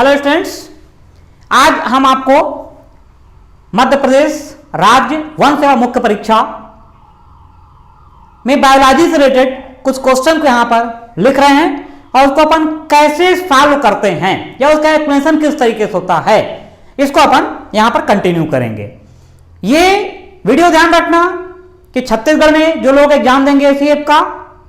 Hello students, आज हम आपको मध्य प्रदेश राज्य वन सेवा मुख्य परीक्षा में बायोलॉजी से रिलेटेड कुछ क्वेश्चन को यहां पर लिख रहे हैं और उसको अपन कैसे सॉल्व करते हैं या उसका एक्सप्लेनेशन किस तरीके से होता है, इसको अपन यहां पर कंटिन्यू करेंगे। ये वीडियो ध्यान रखना कि छत्तीसगढ़ में जो लोग एग्जाम देंगे एसीएफ का,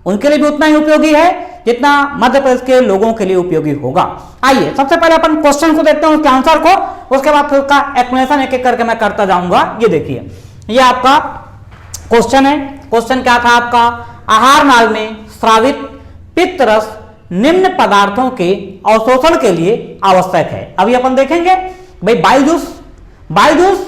उनके लिए भी उतना ही उपयोगी है जितना मध्य प्रदेश के लोगों के लिए उपयोगी होगा। आइए सबसे पहले अपन क्वेश्चन को देखते हैं, उसके आंसर को, उसके बाद फिर उसका एक्सप्लेनेशन एक एक करके मैं करता जाऊंगा। ये देखिए, ये आपका क्वेश्चन है। क्वेश्चन क्या था आपका? आहार नाल में स्रावित पित्त रस निम्न पदार्थों के अवशोषण के लिए आवश्यक है। अभी अपन देखेंगे भाई बाइल जूस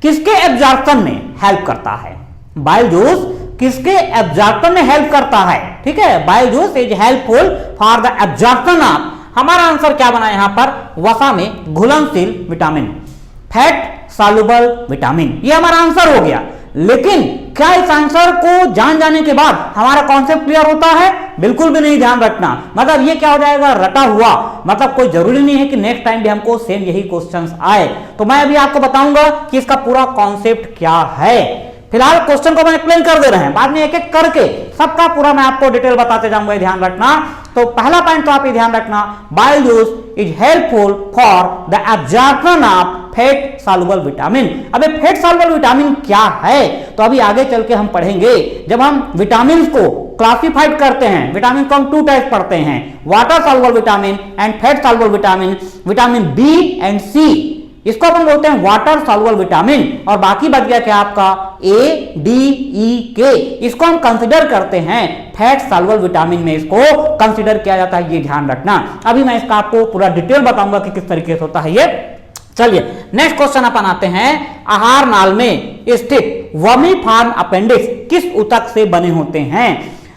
किसके एब्जॉर्प्शन में हेल्प करता है? बाइल जूस किसके एब्जॉर्प्शन में हेल्प करता है? ठीक है, bile juice is helpful for the absorption of, हमारा आंसर क्या बना यहां पर? वसा में घुलनशील विटामिन, फैट सॉल्युबल विटामिन, ये हमारा आंसर हो गया। लेकिन क्या इस आंसर को जान जाने के बाद हमारा कॉन्सेप्ट क्लियर होता है? बिल्कुल भी नहीं। ध्यान रखना, मतलब ये क्या हो जाएगा, रटा हुआ, मतलब कोई जरूरी नहीं है कि नेक्स्ट टाइम भी हमको सेम यही क्वेश्चंस आए। तो मैं अभी आपको बताऊंगा कि इसका पूरा कॉन्सेप्ट क्या है। फिलहाल क्वेश्चन को मैं एक्सप्लेन कर दे रहे हैं, बाद में एक एक करके सबका पूरा मैं आपको डिटेल बताते जाऊंगा, ध्यान रखना। तो पहला पॉइंट तो आप ये ध्यान रखना, bile juice is helpful for the absorption of fat soluble vitamin. अबे फैट सॉल्युबल विटामिन क्या है? तो अभी आगे चल के हम पढ़ेंगे। जब हम विटामिन को क्लासिफाइड करते हैं, विटामिन को हम 2 टाइप पढ़ते हैं, water soluble vitamin and fat soluble vitamin, vitamin B and C, इसको अपन बोलते हैं वाटर सॉल्युबल विटामिन। और बाकी बच गया क्या आपका? ए, डी, ई, के, इसको हम कंसीडर करते हैं फैट सॉल्युबल विटामिन में, इसको कंसीडर किया जाता है, ये ध्यान रखना। अभी मैं इसका आपको पूरा डिटेल बताऊंगा कि किस तरीके से होता है ये। चलिए नेक्स्ट क्वेश्चन अपन आते हैं। आहार नाल में स्थित वर्मीफॉर्म अपेंडिक्स किस ऊतक से बने होते हैं?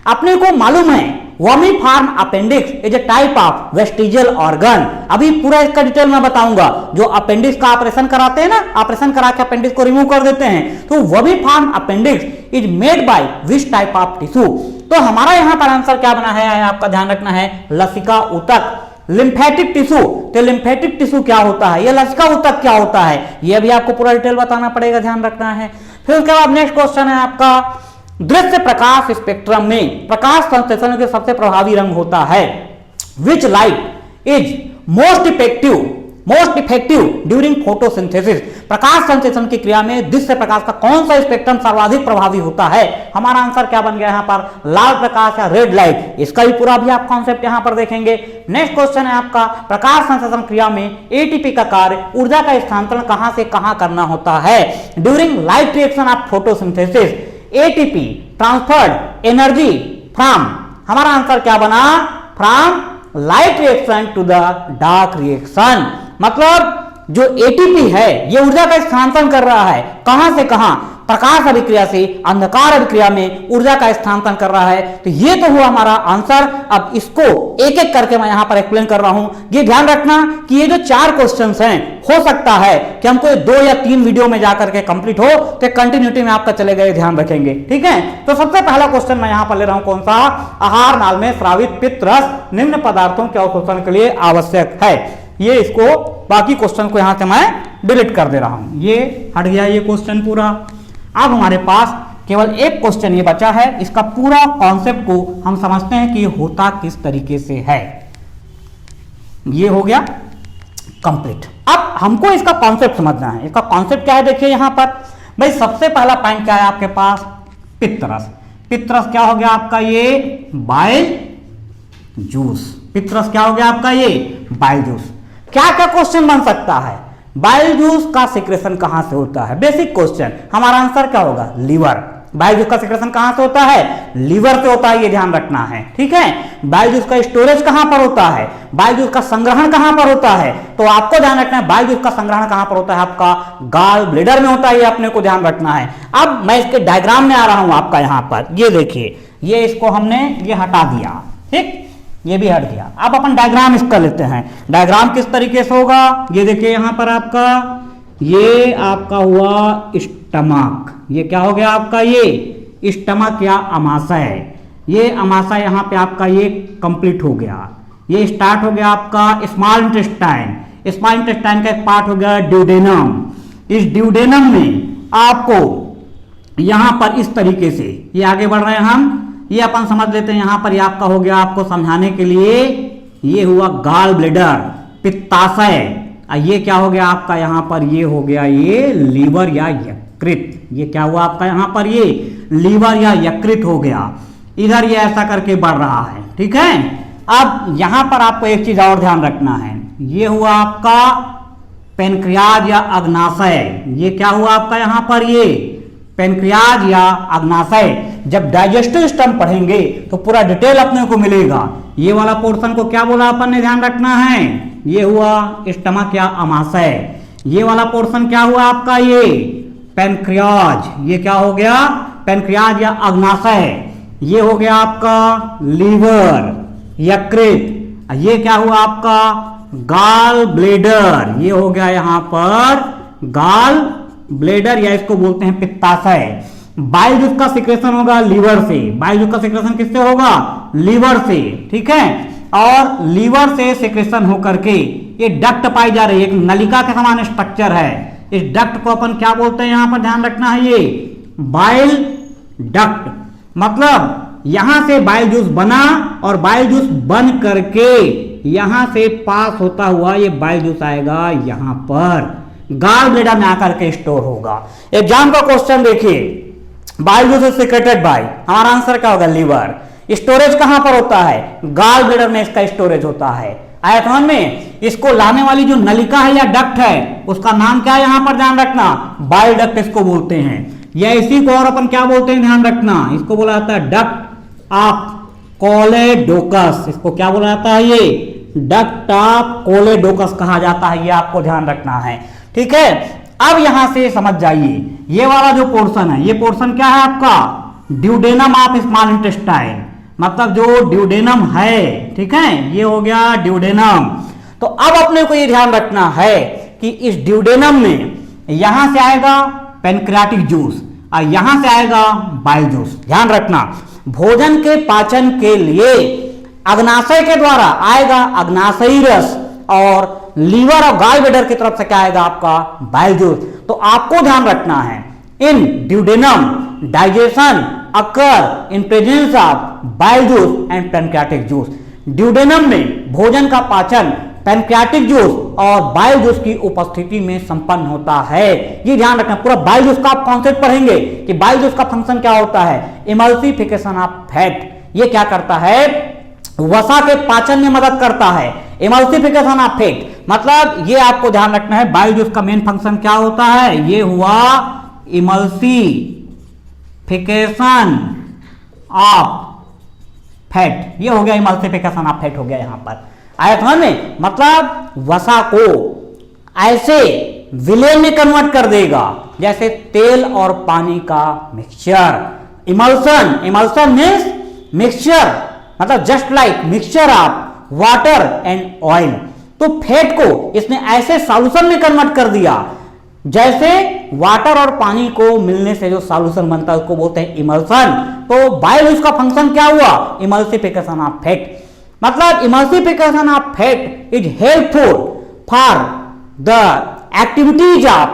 अपने को मालूम है vermiform appendix is a type of vestigial organ. अभी पूरा इसका डिटेल मैं बताऊंगा। जो अपेंडिक्स का ऑपरेशन कराते हैं ना, ऑपरेशन करा के अपेंडिक्स को रिमूव कर देते हैं, तो vermiform appendix is made by which type of tissue? तो हमारा यहां पर आंसर क्या बना है, आपका ध्यान रखना है, लसिका ऊतक, लिम्फेटिक टिश्यू। तो लिम्फेटिक टिश्यू क्या होता है, ये लसिका ऊतक क्या होता है, ये भी आपको पूरा डिटेल बताना पड़ेगा, ध्यान रखना है। फिर उसके बाद नेक्स्ट क्वेश्चन है आपका, दृश्य प्रकाश स्पेक्ट्रम में प्रकाश संश्लेषण के सबसे प्रभावी रंग होता है? Which light is most effective during photosynthesis? प्रकाश संश्लेषण की क्रिया में दृश्य प्रकाश का कौन सा स्पेक्ट्रम सर्वाधिक प्रभावी होता है? हमारा आंसर क्या बन गया यहां पर? लाल प्रकाश या रेड लाइट। इसका भी पूरा भी आप कॉन्सेप्ट यहां पर देखेंगे। नेक्स्ट क्वेश्चन है आपका, प्रकाश संश्लेषण क्रिया में एटीपी का कार्य ऊर्जा का स्थानांतरण कहां से कहां करना होता है? During light reaction of photosynthesis ATP transferred energy from, हमारा आंसर क्या बना? From light reaction to the dark reaction. मतलब जो ATP है ये ऊर्जा का स्थानांतरण कर रहा है, कहां से कहां? प्रकाश अभिक्रिया से अंधकार अभिक्रिया में ऊर्जा का स्थानांतरण कर रहा है। तो ये तो हुआ हमारा आंसर। अब इसको एक एक करके मैं यहां पर एक्सप्लेन कर रहा हूं। ये ध्यान रखना कि ये जो 4 क्वेश्चंस हैं, हो सकता है कि हमको 2 या 3 वीडियो में जाकर के कंप्लीट हो, तो कंटिन्यूटी में आपका चले गए, ध्यान रखेंगे, ठीक है। तो सबसे पहला क्वेश्चन मैं यहां पर ले रहा हूं, कौन सा? आहार नाल में स्रावित पित्त रस निम्न पदार्थों के अवशोषण के लिए आवश्यक है। ये इसको बाकी क्वेश्चन को यहां से मैं डिलीट कर दे रहा हूं, ये हट गया ये क्वेश्चन पूरा। अब हमारे पास केवल एक क्वेश्चन ये बचा है, इसका पूरा कॉन्सेप्ट को हम समझते हैं कि ये होता किस तरीके से है। ये हो गया कंप्लीट। अब हमको इसका कॉन्सेप्ट समझना है। इसका कॉन्सेप्ट क्या है, देखिए यहां पर भाई सबसे पहला पॉइंट क्या है आपके पास? पित्तरस। पित्तरस क्या हो गया आपका? ये बाइल जूस। पित्तरस क्या हो गया आपका? ये बाइल जूस। क्या क्या क्वेश्चन बन सकता है? बाइल जूस का सिक्रेशन कहां से होता है? Basic question. हमारा आंसर क्या होगा? लीवर। बाइल जूस का सिक्रेशन कहां से होता है? लीवर से होता है, ये ध्यान रखना है, ठीक है। बाइल जूस का स्टोरेज कहां पर होता है? बाइल जूस का संग्रहण कहां पर होता है? तो आपको ध्यान रखना है बाइल जूस का संग्रहण कहां पर होता है? आपका गॉल ब्लैडर में होता है, ये अपने को ध्यान रखना है। अब मैं इसके डायग्राम में आ रहा हूं आपका यहां पर, ये देखिए, ये इसको हमने ये हटा दिया, ठीक, ये भी हट गया। अब अपन डायग्राम इसका लेते हैं। डायग्राम किस तरीके से होगा? ये देखिए यहां पर आपका, ये आपका हुआ स्टमक। ये क्या हो गया आपका? ये स्टमक या अमाशय। ये अमाशय यहां पे आपका ये कंप्लीट हो गया। ये स्टार्ट हो गया आपका स्मॉल इंटेस्टाइन, स्मॉल इंटेस्टाइन का एक पार्ट हो गया ड्यूडेनम। इस ड्यूडेनम में आपको यहां पर इस तरीके से ये आगे बढ़ रहे हैं हम, ये अपन समझ लेते हैं। यहां पर ये आपका हो गया, आपको समझाने के लिए ये हुआ गॉल ब्लैडर, पित्ताशय। ये क्या हो गया आपका यहां पर, ये हो गया ये लीवर या यकृत। ये क्या हुआ आपका यहां पर, ये लीवर या यकृत हो गया। इधर ये ऐसा करके बढ़ रहा है, ठीक है। अब यहां पर आपको एक चीज और ध्यान रखना है, ये हुआ आपका पेनक्रियाज या अग्नाशय। ये क्या हुआ आपका यहां पर, ये पेनक्रियाज या अग्नाशय। जब डाइजेस्टिव सिस्टम पढ़ेंगे तो पूरा डिटेल अपने को मिलेगा। ये वाला पोर्शन को क्या बोला अपन ने ध्यान रखना है, ये हुआ स्टमक या अमाशय। ये वाला पोर्शन क्या हुआ आपका, ये पेनक्रियाज। ये क्या हो गया, पेनक्रियाज या अग्नाशय। ये हो गया आपका लीवर, यकृत। ये क्या हुआ आपका गॉल ब्लैडर। ये हो गया यहां पर गॉल ब्लैडर या इसको बोलते हैं पित्ताशय। बाइल जूस का सिक्रेशन होगा लीवर से। बाइल जूस का सिक्रेशन किससे होगा, लीवर से, ठीक है। और लीवर से सिक्रेशन होकर के ये डक्ट पाई जा रही है, एक नलिका के समान स्ट्रक्चर है। इस डक्ट को अपन क्या बोलते हैं, यहां पर ध्यान रखना है, ये बाइल डक्ट। मतलब यहां से बाइल जूस बना और बाइल जूस बन करके यहां से पास होता हुआ ये बाइल जूस आएगा यहां पर गॉल ब्लैडर में आकर के स्टोर होगा। एग्जाम का क्वेश्चन देखिए, bile juice is secreted by, हमारा आंसर क्या होगा, लीवर। स्टोरेज कहां पर होता है, गॉल ब्लैडर में इसका स्टोरेज होता है। आया समझ में। इसको लाने वाली जो नलिका है या डक्ट है उसका नाम क्या है, यहां पर ध्यान रखना, बाइल डक्ट इसको बोलते हैं। या इसी को और अपन क्या बोलते हैं, ध्यान रखना, इसको बोला जाता है डक्ट ऑफ कोलेडोकस। इसको क्या बोला जाता है, ये डक्ट ऑफ कोलेडोकस कहा जाता है। ये आपको ध्यान रखना है, ठीक है। अब यहां से समझ जाइए, ये वाला जो पोर्शन है, ये पोर्शन क्या है आपका, ड्यूडेनम ऑफ स्मॉल इंटेस्टाइन। मतलब जो ड्यूडेनम है, ठीक है, ये हो गया ड्यूडेनम। तो अब अपने को ये ध्यान रखना है कि इस ड्यूडेनम में यहां से आएगा पेनक्रियाटिक जूस और यहां से आएगा बाइल जूस। ध्यान रखना, भोजन के पाचन के लिए अग्नाशय के द्वारा आएगा अग्नाशयी रस और लीवर और गॉल ब्लैडर की तरफ से क्या आएगा आपका बाइल जूस। तो आपको ध्यान रखना है, in duodenum digestion occur in presence of bile juice and pancreatic juice. Duodenum में भोजन का पाचन पेनक्रियाटिक जूस और बाइल जूस की उपस्थिति में संपन्न होता है। ये ध्यान रखना, पूरा बाइल जूस का आप कॉन्सेप्ट पढ़ेंगे कि बाइल जूस का फंक्शन क्या होता है, इमल्सिफिकेशन ऑफ फैट। ये क्या करता है, वसा के पाचन में मदद करता है। इमल्सिफिकेशन ऑफ फैट मतलब ये आपको ध्यान रखना है, बाइल जूस का मेन फंक्शन क्या होता है, ये हुआ इमल्सिफिकेशन ऑफ फैट। ये हो गया इमल्सिफिकेशन ऑफ फैट हो गया यहां पर। आया समझ में, मतलब वसा को ऐसे विलय में कन्वर्ट कर देगा जैसे तेल और पानी का mixture. Emulsion, emulsion means mixture, मतलब just like mixture of water and oil. तो फैट को इसने ऐसे सॉल्यूशन में कन्वर्ट कर दिया जैसे वाटर और पानी को मिलने से जो सॉल्यूशन बनता है उसको बोलते हैं इमल्सन। तो बाइल जूस का फंक्शन क्या हुआ, इमल्सिफिकेशन ऑफ फैट। मतलब emulsification of fat is helpful for the activities of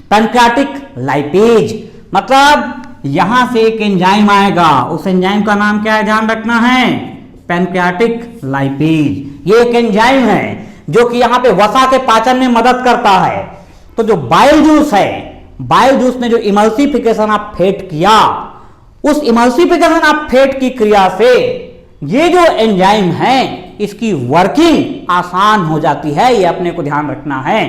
pancreatic lipase. मतलब यहां से एक एंजाइम आएगा, उस एंजाइम का नाम क्या है, ध्यान रखना है, पैनक्रियाटिक लाइपेज। ये एक एंजाइम है जो कि यहां पे वसा के पाचन में मदद करता है। तो जो बाइल जूस है, बाइल जूस ने जो इमल्सिफिकेशन ऑफ फैट किया, उस इमल्सिफिकेशन ऑफ फैट की क्रिया से ये जो एंजाइम है इसकी वर्किंग आसान हो जाती है। ये अपने को ध्यान रखना है,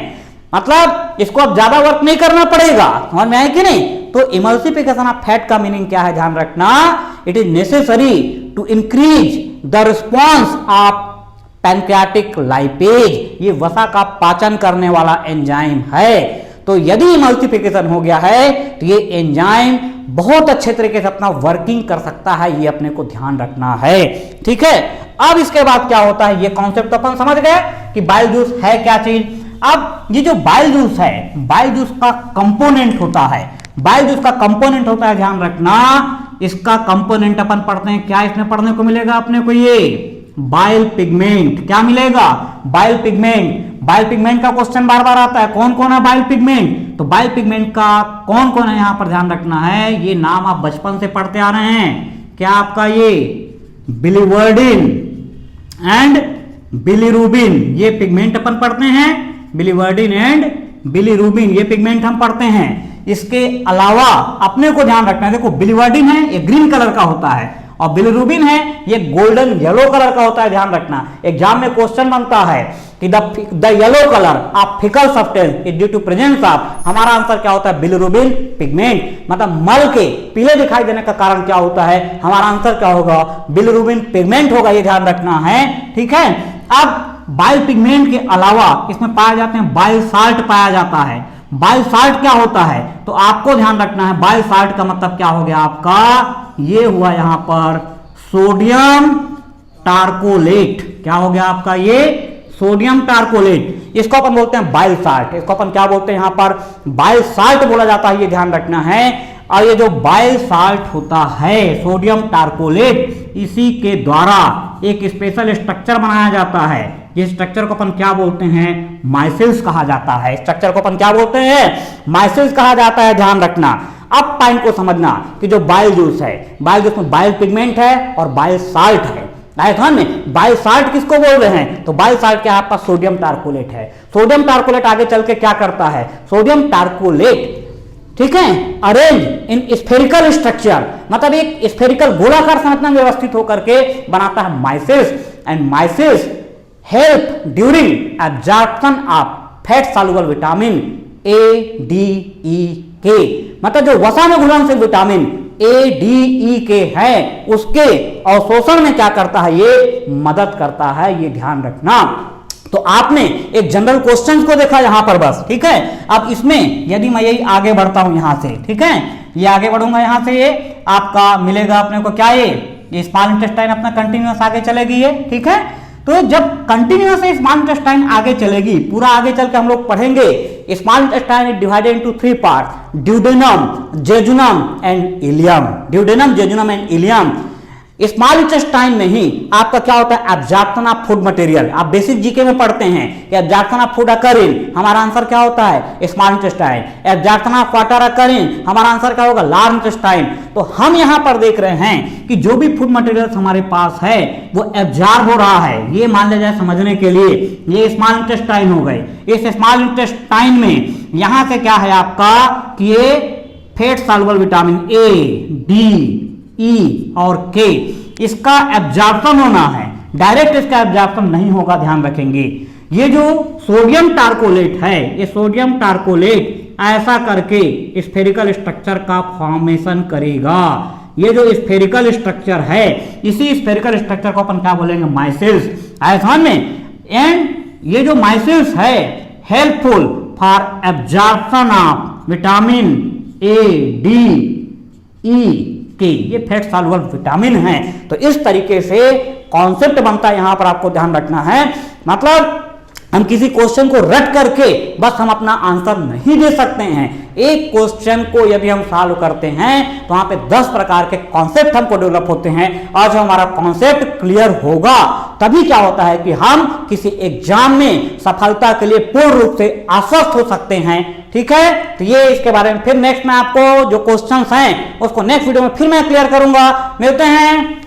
मतलब इसको अब ज्यादा वर्क नहीं करना पड़ेगा। समझ में आए कि नहीं। तो इमल्सिफिकेशन ऑफ फैट का मीनिंग क्या है, ध्यान रखना, it is necessary to increase the response of pancreatic lipase. ये वसा का पाचन करने वाला एंजाइम है। तो यदि इमल्सिफिकेशन हो गया है तो ये एंजाइम बहुत अच्छे तरीके से अपना वर्किंग कर सकता है। ये अपने को ध्यान रखना है, ठीक है। अब इसके बाद क्या होता है, ये कॉन्सेप्ट अपन समझ गए कि बाइल जूस है क्या चीज। अब ये जो बाइल जूस है, बाइल जूस का कंपोनेंट होता है, बाइल जूस का कंपोनेंट होता है, ध्यान रखना, इसका कंपोनेंट अपन पढ़ते हैं क्या, इसमें पढ़ने को मिलेगा अपने को, ये बाइल पिगमेंट। क्या मिलेगा? Bile pigment. बाइल पिगमेंट का क्वेश्चन बार बार आता है, कौन कौन है बाइल पिगमेंट? तो बाइल पिगमेंट का कौन कौन है यहां पर ध्यान रखना है, ये नाम आप बचपन से पढ़ते आ रहे हैं। क्या आपका ये बिलीवर्डिन एंड बिलीरुबिन, ये पिगमेंट अपन पढ़ते हैं। बिलीवर्डिन एंड बिलीरुबिन ये पिगमेंट हम पढ़ते हैं। इसके अलावा अपने को ध्यान रखना है, देखो बिलीवर्डिन है ये ग्रीन कलर का होता है और बिलीरुबिन है ये गोल्डन येलो कलर का होता है। ध्यान रखना, एग्जाम में क्वेश्चन बनता है कि the yellow colour of faecal substance is due to presence of, हमारा आंसर क्या होता है? Bilirubin pigment. मतलब मल के पीले दिखाई देने का कारण क्या होता है? हमारा आंसर क्या होगा? बिलीरुबिन पिगमेंट होगा, ये ध्यान रखना है। ठीक है, अब बाइल पिगमेंट के अलावा इसमें पाए जाते हैं बाइल साल्ट पाया जाता है। बाइल साल्ट क्या होता है? तो आपको ध्यान रखना है, बाइल साल्ट का मतलब क्या हो गया आपका? ये हुआ यहां पर सोडियम टार्कोलेट। क्या हो गया आपका? ये सोडियम टार्कोलेट। इसको अपन बोलते हैं बाइल साल्ट। इसको अपन क्या बोलते हैं यहां पर? बाइल साल्ट बोला जाता है, ये ध्यान रखना है। और ये जो बाइल साल्ट होता है सोडियम टार्कोलेट, इसी के द्वारा एक स्पेशल स्ट्रक्चर बनाया जाता है। इस स्ट्रक्चर को अपन क्या बोलते हैं? माइसिल्स कहा जाता है। स्ट्रक्चर को अपन क्या बोलते हैं? माइसिल्स कहा जाता है, ध्यान रखना। अब पॉइंट को समझना कि जो बाइल जूस है, बाइल जूस में बाइल पिगमेंट है और बाइल साल्ट है। राजस्थान में बाइल साल्ट किसको बोल रहे हैं? तो बाइल साल्ट क्या आपका सोडियम टार्कोलेट है। सोडियम टार्कोलेट आगे चल के क्या करता है? सोडियम टार्कोलेट, ठीक है, अरेंज इन स्फेरिकल स्ट्रक्चर, मतलब एक स्फेरिकल गोलाकार संरचना व्यवस्थित होकर के बनाता है micelles. And micelles help during absorption of fat soluble vitamin A, D, E, K, मतलब जो वसा में घुलनशील विटामिन ए, डी, ई के है उसके अवशोषण में क्या करता है? ये मदद करता है, ये ध्यान रखना। तो आपने एक जनरल क्वेश्चंस को देखा यहां पर बस, ठीक है। अब इसमें यदि मैं यही आगे बढ़ता हूं यहां से, ठीक है, ये आगे बढ़ूंगा यहां से, ये आपका मिलेगा अपने को क्या? ये स्मॉल इंटेस्टाइन अपना कंटिन्यूअस आगे चलेगी ये, ठीक है। तो जब कंटिन्यूअस स्मॉल इंटेस्टाइन आगे चलेगी, पूरा आगे चल के हम लोग पढ़ेंगे small intestine is divided into 3 part, duodenum, jejunum and ileum. Duodenum, jejunum and ileum. Small intestine में ही आपका क्या होता है? Absorption of food material. आप बेसिक जीके में पढ़ते हैं कि absorption of food occur in, हमारा आंसर क्या होता है? Small intestine. Absorption of water occur in, हमारा आंसर क्या होगा? Large intestine. तो हम यहां पर देख रहे हैं कि जो भी फूड मटेरियल हमारे पास है वो एब्जॉर्ब हो रहा है, ये मान लिया जाए समझने के लिए ये स्मॉल इंटेस्टाइन हो गए। इस स्मॉल इंटेस्टाइन में यहां से क्या है आपका कि ये fat soluble vitamin A, D, E और के, इसका एब्जॉर्प्शन होना है। डायरेक्ट इसका एब्जॉर्प्शन नहीं होगा, ध्यान रखेंगे। ये जो सोडियम टार्कोलेट है, ये सोडियम टार्कोलेट ऐसा करके स्फेरिकल स्ट्रक्चर का फॉर्मेशन करेगा। ये जो स्फेरिकल स्ट्रक्चर है, इसी स्फेरिकल स्ट्रक्चर को अपन क्या बोलेंगे? माइसिल्स। आयथन में एंड ये जो माइसिल्स है helpful for absorption of vitamin A, D, E K, ये फैट सॉल्युबल विटामिन है। तो इस तरीके से कॉन्सेप्ट बनता है, यहां पर आपको ध्यान रखना है। मतलब हम किसी क्वेश्चन को रट करके बस हम अपना आंसर नहीं दे सकते हैं। एक क्वेश्चन को यदि हम सॉल्व करते हैं तो वहां पे 10 प्रकार के कॉन्सेप्ट हमको डेवलप होते हैं और जब हमारा कॉन्सेप्ट क्लियर होगा तभी क्या होता है कि हम किसी एग्जाम में सफलता के लिए पूर्ण रूप से आश्वस्त हो सकते हैं। ठीक है, तो ये इसके बारे में फिर नेक्स्ट में आपको जो क्वेश्चंस हैं उसको नेक्स्ट वीडियो में फिर मैं क्लियर करूंगा। मिलते हैं।